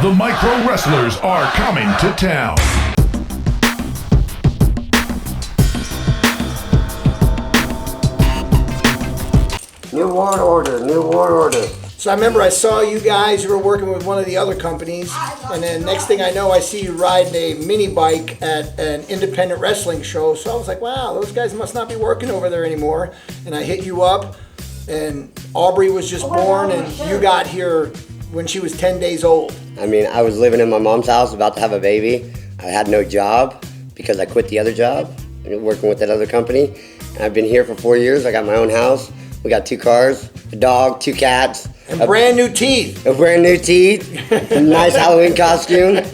The micro wrestlers are coming to town. New World Order, New World Order. So I remember I saw you guys, you were working with one of the other companies, and then next thing I know, I see you riding a mini bike at an independent wrestling show. So I was like, wow, those guys must not be working over there anymore. And I hit you up, and Aubrey was just born, and you got here when she was 10 days old. I mean, I was living in my mom's house, about to have a baby. I had no job because I quit the other job, working with that other company. And I've been here for 4 years. I got my own house. We got 2 cars, a dog, 2 cats. And brand new teeth. A brand new teeth, a nice Halloween costume.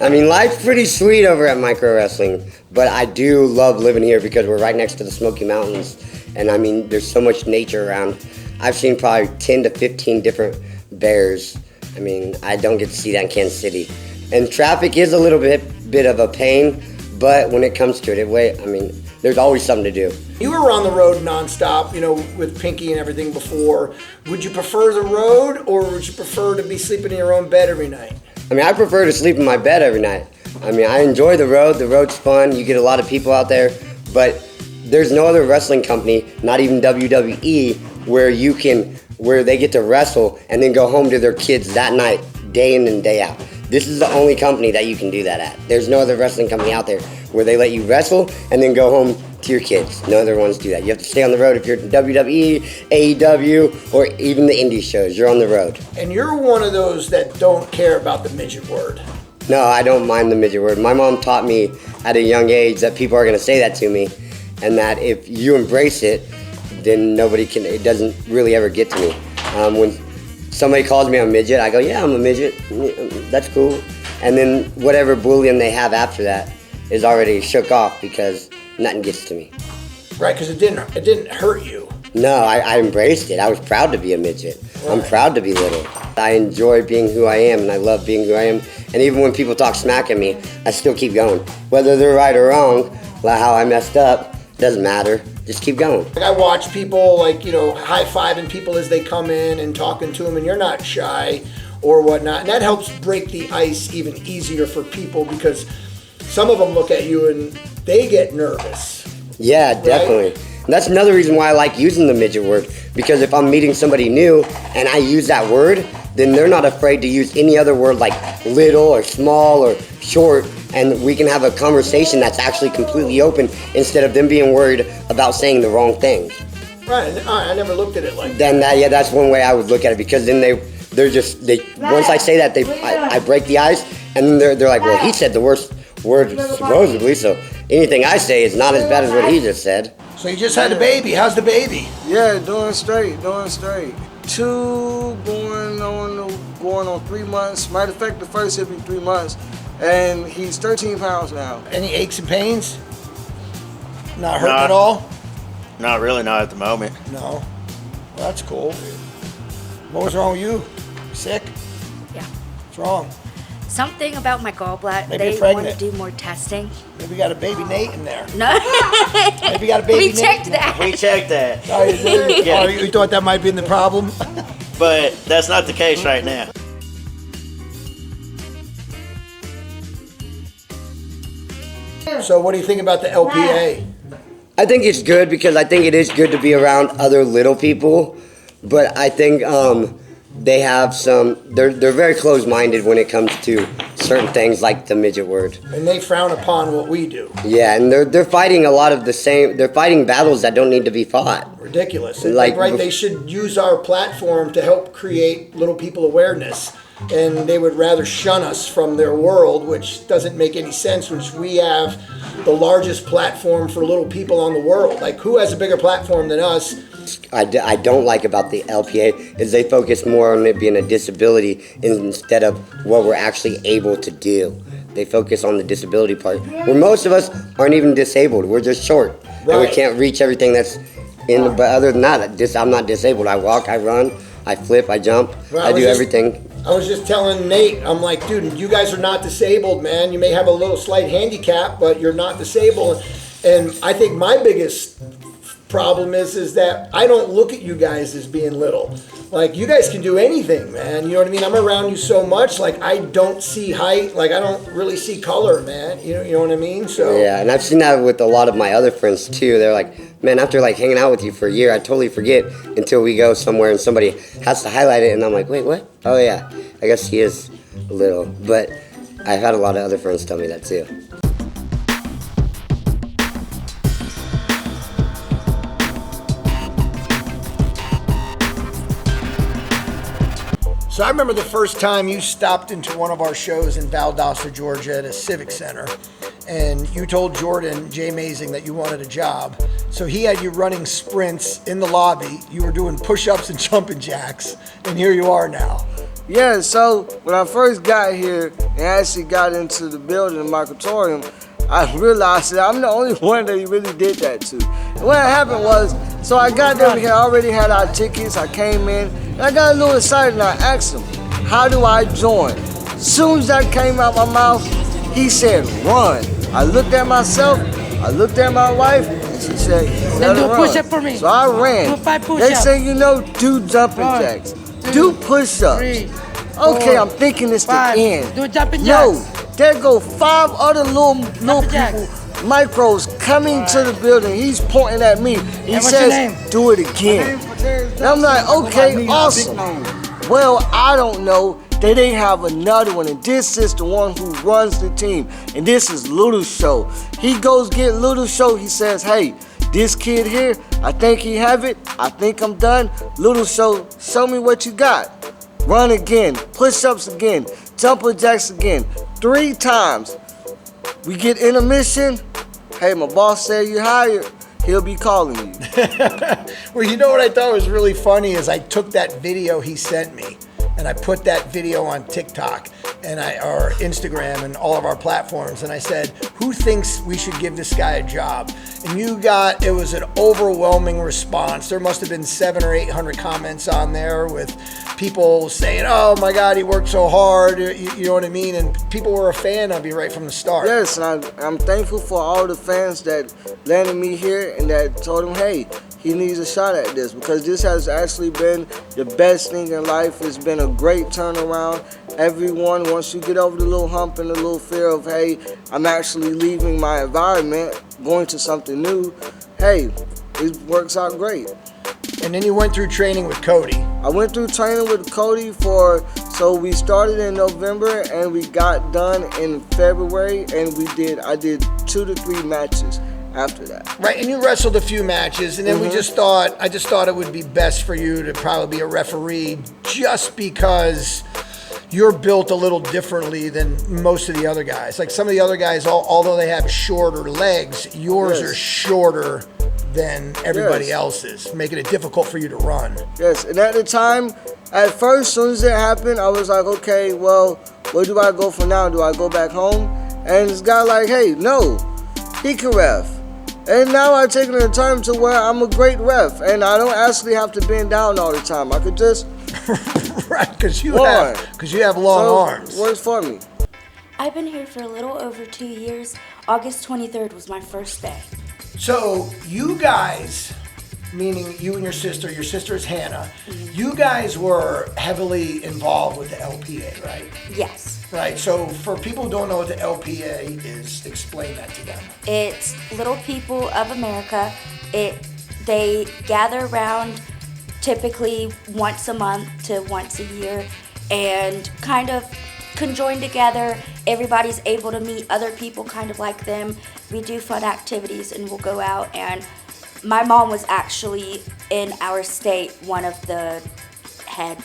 I mean, life's pretty sweet over at Micro Wrestling, but I do love living here because we're right next to the Smoky Mountains. And I mean, there's so much nature around. I've seen probably 10 to 15 different bears. I mean, I don't get to see that in Kansas City. And traffic is a little bit of a pain, but when it comes to it, I mean, there's always something to do. You were on the road nonstop, you know, with Pinky and everything before. Would you prefer the road, or would you prefer to be sleeping in your own bed every night? I mean, I prefer to sleep in my bed every night. I mean, I enjoy the road. The road's fun. You get a lot of people out there, but there's no other wrestling company, not even WWE, where they get to wrestle and then go home to their kids that night, day in and day out. This is the only company that you can do that at. There's no other wrestling company out there where they let you wrestle and then go home to your kids. No other ones do that. You have to stay on the road if you're WWE, AEW, or even the indie shows. You're on the road. And you're one of those that don't care about the midget word. No, I don't mind the midget word. My mom taught me at a young age that people are going to say that to me, and that if you embrace it, then it doesn't really ever get to me. When somebody calls me a midget, I go, yeah, I'm a midget. That's cool. And then whatever bullying they have after that is already shook off because nothing gets to me. Right, because it didn't hurt you. No, I embraced it. I was proud to be a midget. Right. I'm proud to be little. I enjoy being who I am, and I love being who I am. And even when people talk smack at me, I still keep going. Whether they're right or wrong, like how I messed up, doesn't matter. Just keep going. Like I watch people high-fiving people as they come in and talking to them, and you're not shy or whatnot. And that helps break the ice even easier for people because some of them look at you and they get nervous. Yeah, definitely. Right? And that's another reason why I like using the midget word, because if I'm meeting somebody new and I use that word, then they're not afraid to use any other word like little or small or short, and we can have a conversation that's actually completely open instead of them being worried about saying the wrong thing. Right, I never looked at it like that. Then that's one way I would look at it, because then they're just once I say that, I break the ice, and then they're like, well, he said the worst word supposedly, so anything I say is not as bad as what he just said. So you just had a baby. How's the baby? Yeah, doing straight. 2 going on 3 months. Matter of fact, the first will be 3 months, and he's 13 pounds now. Any aches and pains? Not hurting at all? Not really, not at the moment. No. Well, that's cool. What was wrong with you? Sick? Yeah. What's wrong? Something about my gallbladder. Maybe they want to do more testing. Maybe you got a baby Nate in there. No. Maybe you got a baby We Nate. checked that. We checked that. Oh, you did? Yeah. Oh, you thought that might be the problem? But that's not the case right now. So what do you think about the LPA? I think it's good, because I think it is good to be around other little people, but I think they have they're very closed-minded when it comes to certain things like the midget word. And they frown upon what we do. Yeah, and they're fighting a lot of they're fighting battles that don't need to be fought. Ridiculous. They should use our platform to help create little people awareness. And they would rather shun us from their world, which doesn't make any sense, which we have the largest platform for little people on the world. Like, who has a bigger platform than us? I don't like about the LPA is they focus more on it being a disability instead of what we're actually able to do. They focus on the disability part, where most of us aren't even disabled. We're just short, and we can't reach everything that's in the, but other than that, I'm not disabled. I walk, I run, I flip, I jump, I do everything. I was just telling Nate, I'm like, dude, you guys are not disabled, man. You may have a little slight handicap, but you're not disabled. And I think my biggest problem is that I don't look at you guys as being little. Like, you guys can do anything, man. You know what I mean? I'm around you so much, like, I don't see height. Like, I don't really see color, man. You know what I mean? So Yeah, and I've seen that with a lot of my other friends too. They're like, man, after like hanging out with you for a year, I totally forget until we go somewhere and somebody has to highlight it, and I'm like, wait, what? Oh yeah, I guess he is little. But I've had a lot of other friends tell me that too. So I remember the first time you stopped into one of our shows in Valdosta, Georgia at a civic center, and you told Jordan J. Mazing that you wanted a job. So he had you running sprints in the lobby. You were doing push-ups and jumping jacks, and here you are now. Yeah, so when I first got here and actually got into the building, the Microtorium, I realized that I'm the only one that he really did that to. And what happened was, so I got there, we already had our tickets, I came in, and I got a little excited and I asked him, how do I join? As soon as that came out my mouth, he said, run. I looked at myself, I looked at my wife, and she said, let her run. Push-up for me. So I ran. Do 5 push-ups. They say, you know, do jumping jacks, do push-ups. 3, Okay, 4, I'm thinking it's the 5. end. Do jumping No, jacks. there go 5 other little people, jacks. micros coming to the building. He's pointing at me. He what's your says, name? do it again. And I'm like, okay, awesome. Well, I don't know. They have another one, and this is the one who runs the team. And this is Little Show. He goes get Little Show. He says, hey, this kid here, I think he have it. I think I'm done. Little Show, show me what you got. Run again, push-ups again, jumper jacks again, 3 times. We get intermission. Hey, my boss said you hired. He'll be calling you. Well, you know what I thought was really funny is I took that video he sent me and I put that video on TikTok and or Instagram and all of our platforms, and I said, who thinks we should give this guy a job? And it was an overwhelming response. There must have been 700 or 800 comments on there with people saying, oh my God, he worked so hard, you know what I mean? And people were a fan of you right from the start. Yes, and I'm thankful for all the fans that landed me here and that told him, hey, he needs a shot at this, because this has actually been the best thing in life. It's been a great turnaround. Everyone, once you get over the little hump and the little fear of, hey, I'm actually leaving my environment, going to something new, hey, it works out great. And then you went through training with Cody. I went through training with Cody so we started in November and we got done in February, and I did 2 to 3 matches after that. Right, and you wrestled a few matches, and then I just thought it would be best for you to probably be a referee, just because you're built a little differently than most of the other guys. Like some of the other guys, although they have shorter legs, yours are shorter than everybody else's, making it difficult for you to run. Yes, and at the time, at first, as soon as it happened, I was like, okay, well, where do I go from now? Do I go back home? And this guy like, hey, no, he can ref. And now I've taken it a turn to where I'm a great ref, and I don't actually have to bend down all the time. I could just right, because you have long arms. Works for me. I've been here for a little over 2 years. August 23rd was my first day. So you guys, meaning you and your sister is Hannah, you guys were heavily involved with the LPA, right? Yes. Right, so for people who don't know what the LPA is, explain that to them. It's Little People of America. They gather around typically once a month to once a year and kind of conjoin together. Everybody's able to meet other people kind of like them. We do fun activities and we'll go out, and my mom was actually in our state one of the head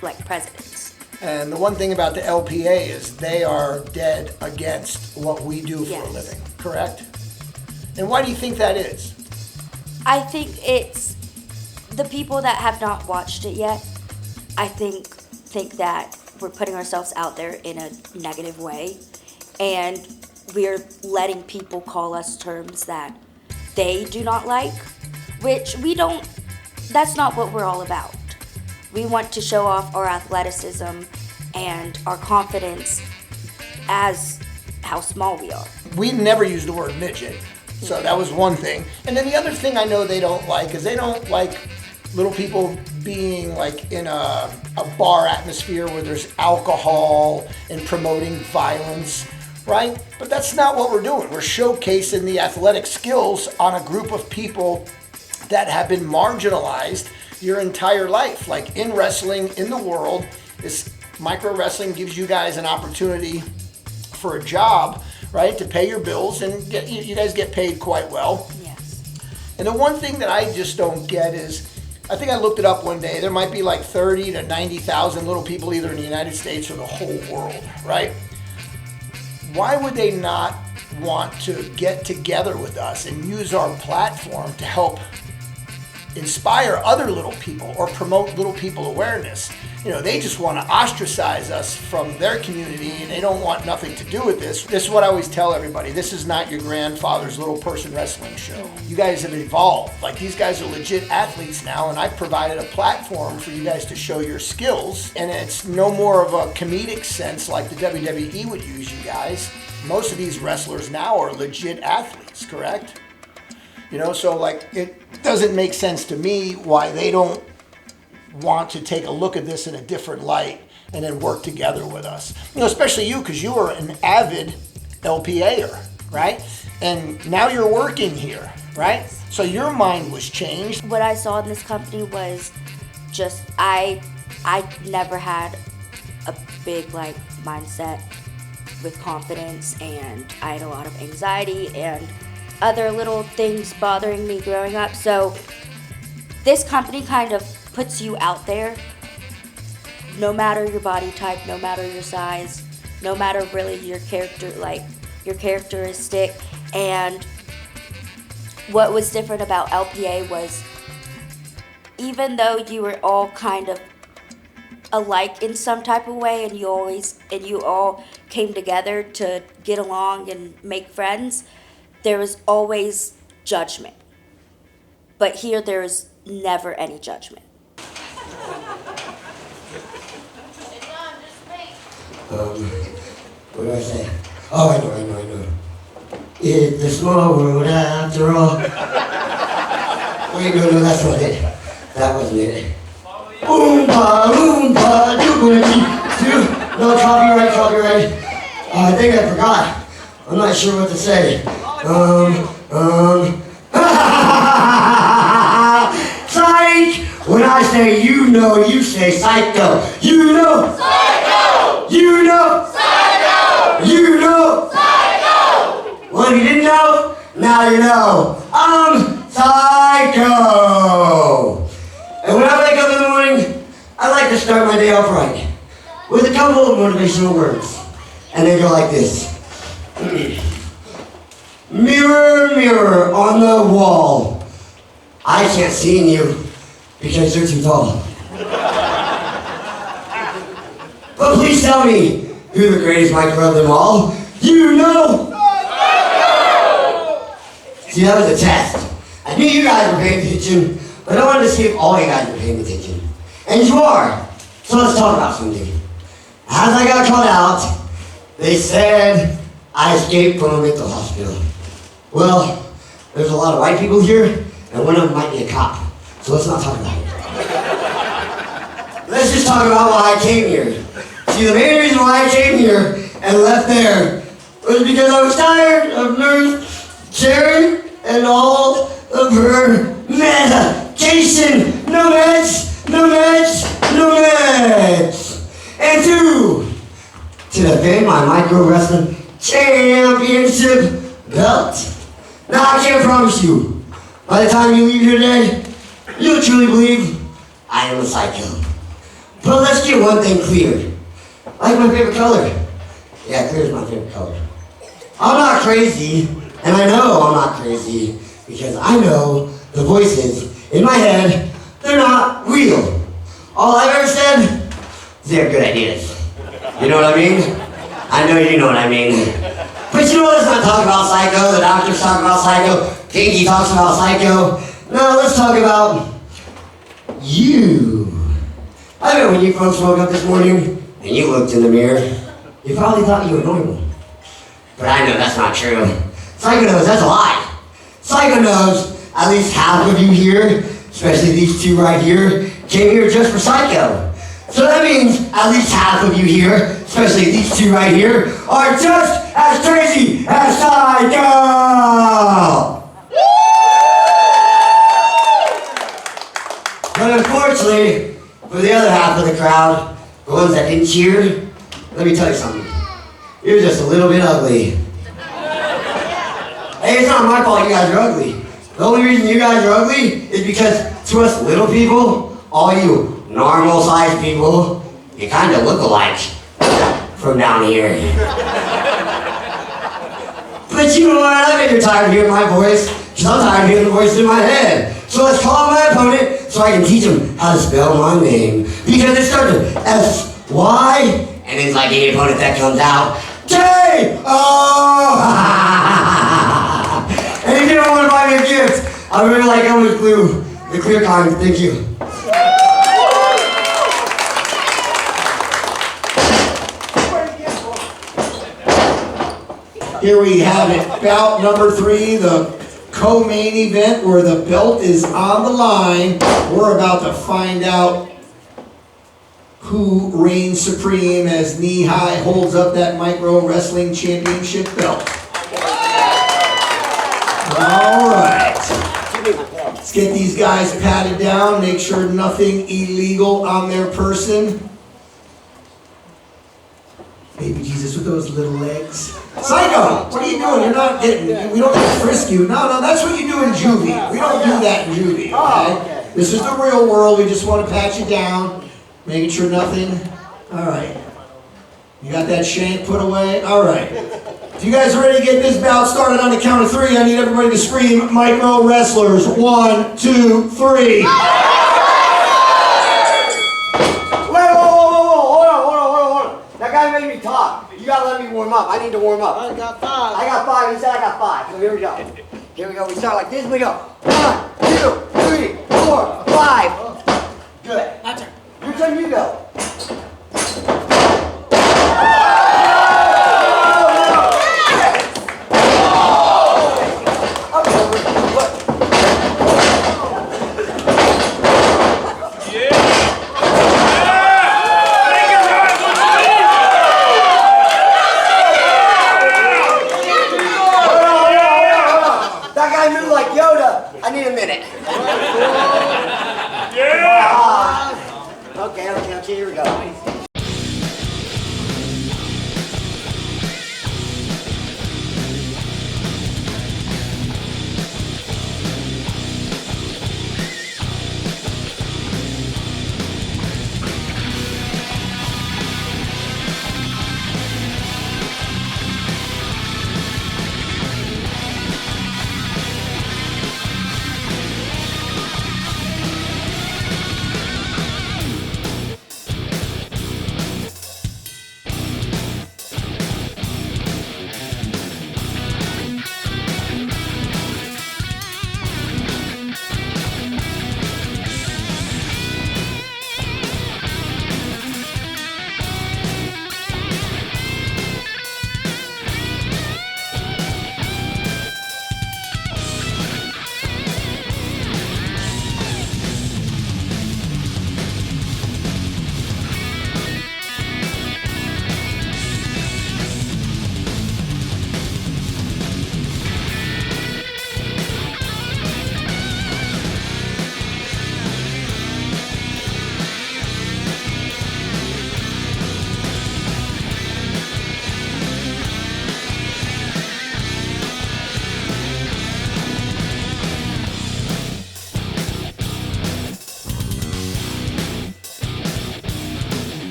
presidents. And the one thing about the LPA is they are dead against what we do for a living, correct? And why do you think that is? I think it's the people that have not watched it yet. I think that we're putting ourselves out there in a negative way, and we're letting people call us terms that they do not like, which we don't. That's not what we're all about. We want to show off our athleticism and our confidence as how small we are. We never use the word midget. So that was one thing. And then the other thing I know they don't like is they don't like little people being like in a bar atmosphere where there's alcohol and promoting violence, right? But that's not what we're doing. We're showcasing the athletic skills on a group of people that have been marginalized your entire life. Like in wrestling, in the world, this micro wrestling gives you guys an opportunity for a job, right? To pay your bills and you guys get paid quite well. Yes. And the one thing that I just don't get is, I think I looked it up one day, there might be like 30 to 90,000 little people either in the United States or the whole world, right? Why would they not want to get together with us and use our platform to help inspire other little people or promote little people awareness? You know, they just want to ostracize us from their community and they don't want nothing to do with this. This is what I always tell everybody. This is not your grandfather's little person wrestling show. You guys have evolved. Like, these guys are legit athletes now, and I've provided a platform for you guys to show your skills, and it's no more of a comedic sense like the WWE would use you guys. Most of these wrestlers now are legit athletes, correct? You know, so like, it doesn't make sense to me why they don't want to take a look at this in a different light and then work together with us. You know, especially you, because you are an avid LPAer, right? And now you're working here, right? So your mind was changed. What I saw in this company was just, I never had a big like mindset with confidence, and I had a lot of anxiety and other little things bothering me growing up. So this company kind of puts you out there, no matter your body type, no matter your size, no matter really your character, like your characteristic. And what was different about LPA was, even though you were all kind of alike in some type of way, and you all came together to get along and make friends, there was always judgment. But here there is never any judgment. What do I say? Oh, I know. It's a small world after all. Wait, no, that's not it. That wasn't it. Oompa, loompa, doobity-doo. No, copyright. I think I forgot. I'm not sure what to say. Psych! When I say you know, you say Syko. You know! Syko! You know! Syko! You know! Syko! Well, if you didn't know, now you know. I'm Syko! And when I wake up in the morning, I like to start my day off right with a couple of motivational words. And they go like this. Mirror, mirror on the wall. I can't see in you because you're too tall. But please tell me who the greatest micro of them all. You know! See, that was a test. I knew you guys were paying attention, but I wanted to see if all you guys were paying attention. And you are. So let's talk about something. As I got called out, they said I escaped from a mental hospital. Well, there's a lot of white people here, and one of them might be a cop. So let's not talk about it. Let's just talk about why I came here. See, the main reason why I came here and left there was because I was tired of Nurse Cherry and all of her medication. No meds, no meds, no meds. And two, to defend my micro wrestling championship belt. Now I can't promise you, by the time you leave here today, you'll truly believe I am a Syko. But let's get one thing clear. Like my favorite color. Yeah, clear is my favorite color. I'm not crazy, and I know I'm not crazy, because I know the voices in my head, they're not real. All I've ever said, they're good ideas. You know what I mean? I know you know what I mean. But you know, let's not talk about Syko, the doctors talk about Syko, Kinky talks about Syko. No, let's talk about you. I bet when you folks woke up this morning and you looked in the mirror, you probably thought you were normal. But I know that's not true. Syko knows that's a lie. Syko knows at least half of you here, especially these two right here, came here just for Syko. So that means at least half of you here, especially these two right here, are just as crazy as Syko! But unfortunately, for the other half of the crowd, the ones that didn't cheer, let me tell you something. You're just a little bit ugly. Hey, it's not my fault you guys are ugly. The only reason you guys are ugly is because to us little people, all you normal-sized people, you kind of look alike from down here. But you know what? I bet you're tired of hearing my voice, because I'm tired of hearing the voice in my head. So let's call my opponent so I can teach him how to spell my name. Because it starts with S-Y, and it's like any opponent that comes out, K-O! And if you don't want to buy me a gift, I really like Elmer's glue, the clear kind. Thank you. Here we have it, bout number 3, the co-main event where the belt is on the line. We're about to find out who reigns supreme as Knee High holds up that Micro Wrestling Championship belt. All right. Let's get these guys patted down, make sure nothing illegal on their person. Baby Jesus with those little legs. Syko, what are you doing? You're not getting, we don't get to frisk you. No, that's what you do in juvie. We don't do that in juvie, okay? This is the real world. We just want to pat you down, making sure nothing. All right. You got that shank put away? All right. If you guys are ready to get this bout started on the count of 3, I need everybody to scream Micro Wrestlers. 1, 2, 3. That guy made me talk. You gotta let me warm up. I need to warm up. I got 5. I got 5. He said I got 5. So here we go. Here we go. We start like this. We go. 1, 2, 3, 4, 5. Good. My turn. Your turn. You go.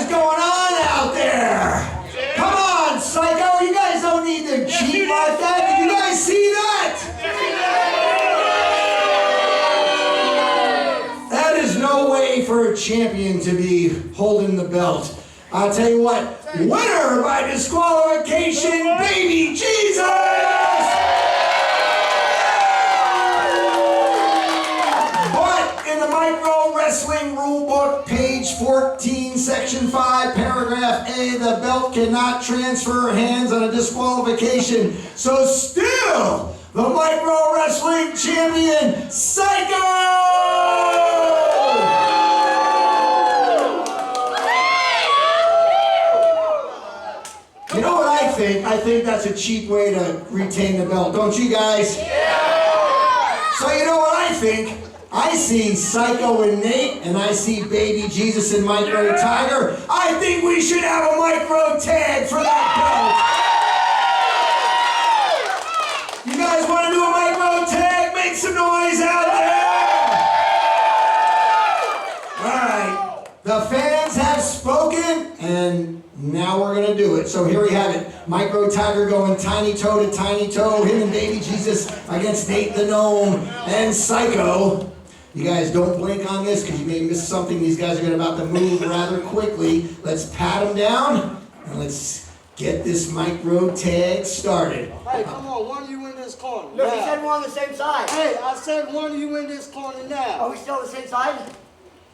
going on out there? Come on, Syko, you guys don't need to cheat like that. Did you guys see that? That is no way for a champion to be holding the belt. I'll tell you what, winner by disqualification, Baby Jesus! But in the Micro Wrestling Rulebook, page 14, section 5, paragraph A, the belt cannot transfer hands on a disqualification. So still, the Micro Wrestling Champion, Syko! You know what I think? I think that's a cheap way to retain the belt, don't you guys? Yeah! So you know what I think? I see Syko and Gnate, and I see Baby Jesus and Micro Tiger. I think we should have a micro tag for that belt. You guys want to do a micro tag? Make some noise out there! Alright, the fans have spoken, and now we're going to do it. So here we have it. Micro Tiger going tiny toe to tiny toe. Him and Baby Jesus against Gnate the Gnome and Syko. You guys don't blink on this because you may miss something. These guys are about to move rather quickly. Let's pat them down and let's get this micro tag started. Hey, come on, one of you in this corner. Look, you said we're on the same side. Hey, I said one of you in this corner now. Are we still on the same side?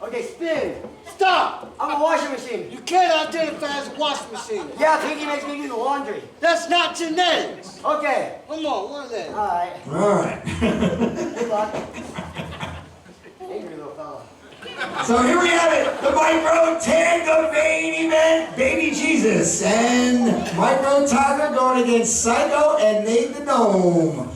Okay, spin. Stop! I'm a washing machine. You can't identify as a washing machine. Yeah, Pinky makes me do the laundry. That's not genetics. Okay. Come on, one of them. Alright. Alright. Good luck. Angry little fella. So here we have it. The micro tag, the main event. Baby Jesus and Micro Tiger going against Syko and Gnate the Gnome.